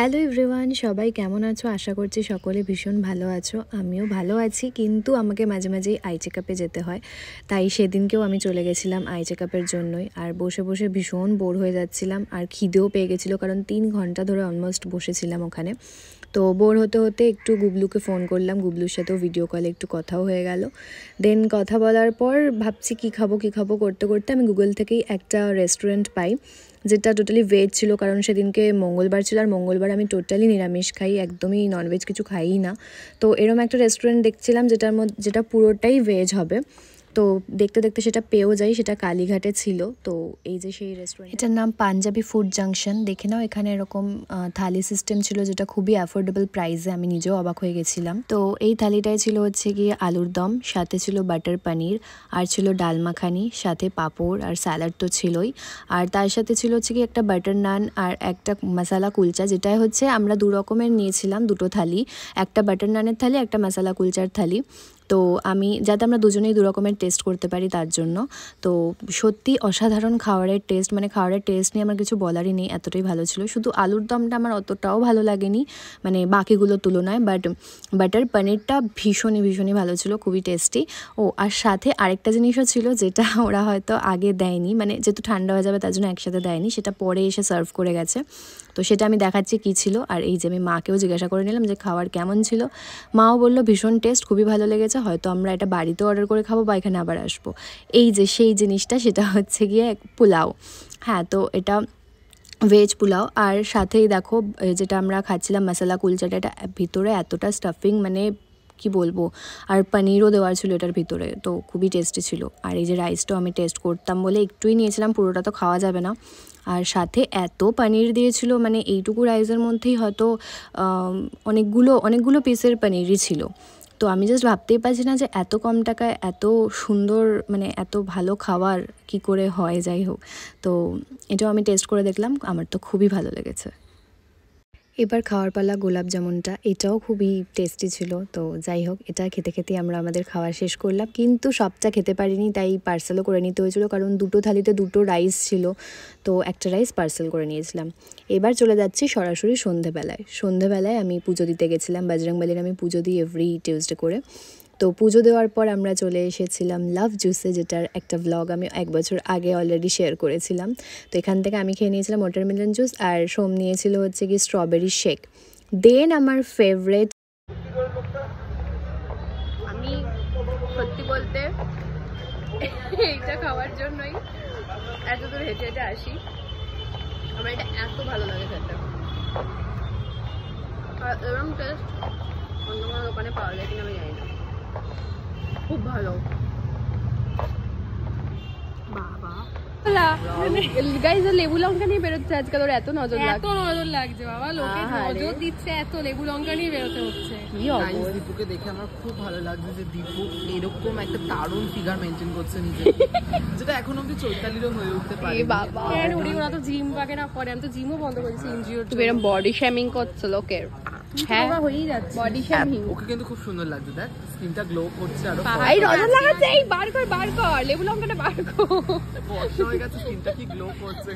Hello everyone, সবাই কেমন আছো? আশা করছি সকলে ভীষণ ভালো আছো। আমিও ভালো আছি, কিন্তু আমাকে মাঝে মাঝেই আই চেকআপে যেতে হয়। তাই সেদিনকেও আমি চলে গেছিলাম আই চেকআপের জন্যই। আর বসে বসে ভীষণ বোর হয়ে যাচ্ছিলাম, আর খিদেও পেয়ে গেছিলো, কারণ 3 ঘন্টা ধরে অলমোস্ট বসেছিলাম ওখানে। তো বোর হতে হতে একটু গুবলুকে ফোন করলাম, গুবলুর সাথেও ভিডিও কলে একটু কথাও হয়ে গেল। দেন কথা বলার পর ভাবছি কী খাবো করতে করতে আমি গুগল থেকেই একটা রেস্টুরেন্ট পাই, যেটা টোটালি ভেজ ছিল, কারণ সেদিনকে মঙ্গলবার ছিল, আর মঙ্গলবার আমি টোটালি নিরামিষ খাই, একদমই ননভেজ কিছু খাইই না। তো এরম একটা রেস্টুরেন্ট দেখছিলাম যেটা পুরোটাই ভেজ হবে। তো দেখতে দেখতে সেটা পেয়েও যাই, সেটা কালীঘাটে ছিল। তো এই যে সেই রেস্টুরেন্ট, এটার নাম পাঞ্জাবি ফুড জাংশন। দেখে নাও, এখানে এরকম থালি সিস্টেম ছিল, যেটা খুবই অ্যাফোর্ডেবল প্রাইসে, আমি নিজেও অবাক হয়ে গেছিলাম। তো এই থালিটায় ছিল হচ্ছে গিয়ে আলুর দম, সাথে ছিল বাটার পনির, আর ছিল ডাল মাখানি, সাথে পাঁপড় আর স্যালাড তো ছিলই। আর তার সাথে ছিল হচ্ছে কি একটা বাটার নান আর একটা মশালা কুলচা, যেটাই হচ্ছে আমরা 2 রকমের নিয়েছিলাম, 2টো থালি, একটা বাটার নানের থালি, একটা মশালা কুলচার থালি। তো আমি যাতে আমরা দুজনেই 2 রকমের টেস্ট করতে পারি তার জন্য। তো সত্যি অসাধারণ খাবারের টেস্ট, মানে খাবারের টেস্ট নিয়ে আমার কিছু বলারই নেই, এতটাই ভালো ছিল। শুধু আলুর দমটা আমার অতটাও ভালো লাগেনি, মানে বাকিগুলোর তুলনায়, বাট বাটার পনিরটা ভীষণই ভালো ছিল, খুবই টেস্টি। ও আর সাথে আরেকটা জিনিসও ছিল, যেটা ওরা হয়তো আগে দেয়নি, মানে যেহেতু ঠান্ডা হয়ে যাবে তার জন্য একসাথে দেয়নি, সেটা পরে এসে সার্ভ করে গেছে। তো সেটা আমি দেখাচ্ছি কী ছিল। আর এই যে আমি মাকেও জিজ্ঞাসা করে নিলাম যে খাবার কেমন ছিল। মাও বললো ভীষণ টেস্ট, খুবই ভালো লেগেছে, হয়তো আমরা এটা বাড়িতে অর্ডার করে খাবো বা এখানে আবার আসবো। এই যে সেই জিনিসটা, সেটা হচ্ছে গিয়ে পোলাও। হ্যাঁ, তো এটা ভেজ পোলাও। আর সাথেই দেখো যেটা আমরা খাচ্ছিলাম মশালা কুলচাটা, এটা ভিতরে এতটা স্টাফিং, মানে কি বলবো, আর পনিরও দেওয়ার ছিল এটার ভিতরে, তো খুবই টেস্টি ছিল। আর এই যে রাইসটাও আমি টেস্ট করতাম বলে একটুই নিয়েছিলাম, পুরোটা তো খাওয়া যাবে না। আর সাথে এত পনির দিয়েছিল, মানে এইটুকু রাইসের মধ্যেই হয়তো অনেকগুলো পিসের পনিরই ছিল। তো আমি জাস্ট ভাবতেই পারছি না যে এত কম টাকায় এত সুন্দর, মানে এত ভালো খাবার কি করে হয়। যাই হোক, তো এটাও আমি টেস্ট করে দেখলাম, আমার তো খুবই ভালো লেগেছে। এবার খাওয়ার পালা গোলাপ জামুনটা, এটাও খুবই টেস্টি ছিল। তো যাই হোক, এটা খেতে খেতে আমরা আমাদের খাওয়া শেষ করলাম, কিন্তু সবটা খেতে পারিনি, তাই পার্সেলও করে নিতে হয়েছিল, কারণ 2টো থালিতে 2টো রাইস ছিল, তো একটা রাইস পার্সেল করে নিয়েছিলাম। এবার চলে যাচ্ছি সরাসরি সন্ধেবেলায় আমি পুজো দিতে গেছিলাম, বজরংবলীর আমি পুজো দিই এভরি টিউসডে করে। তো পুজো দেওয়ার পর আমরা চলে এসেছিলাম লাভ জুসে, যেটার একটা ব্লগ আমি 1 বছর আগে অলরেডি শেয়ার করেছিলাম। তো এখান থেকে আমি খেয়ে নিয়েছিলাম ওয়াটারমেলন জুস, আর সোম নিয়েছিল হচ্ছে কি স্ট্রবেরি শেক। দেন আমার ফেভারেট, আমি সত্যি বলতে এইটা খাওয়ার জন্যই এত দূর হেঁটে হেঁটে আসি, আমার এটা এত ভালো লাগে খেতে। আর এরকম টেস্ট অন্য কোনো দোকানে পাওয়া যায় কিনা আমি জানি না, খুব ভালো। গাইস, লেবু লঙ্কা নিয়ে বেরোচ্ছে আজকাল, ওর এত নজর লাগছে বাবা, লোকে নজর দিচ্ছে, এত লেবু লঙ্কা নিয়ে বেরোতে হচ্ছে। দীপুকে দেখে আমার খুব ভালো লাগছে যে দীপু এরকম একটা দারুণ ফিগার মেনটেন করছে নিজে, যেটা এখন অব্দি চৈতালিরও হয়ে উঠতে পারে। বাবা, ওরা তো জিম পাকে না করে, আমি তো জিমও বন্ধ করেছি ইনজিওর। তুমি এরকম বডি শেমিং করছো লোকের। হ্যাঁ, হয়েই যাচ্ছে বডি শেমিং। ওকে কিন্তু খুব সুন্দর লাগছে, দেখ স্কিনটা গ্লো করছে, আরো এই নজর লাগাচ্ছে, এই বার কর লেবু লঙ্কাটা বার কর, বর্ষা হয়ে গেছে, স্কিনটা কি গ্লো করছে।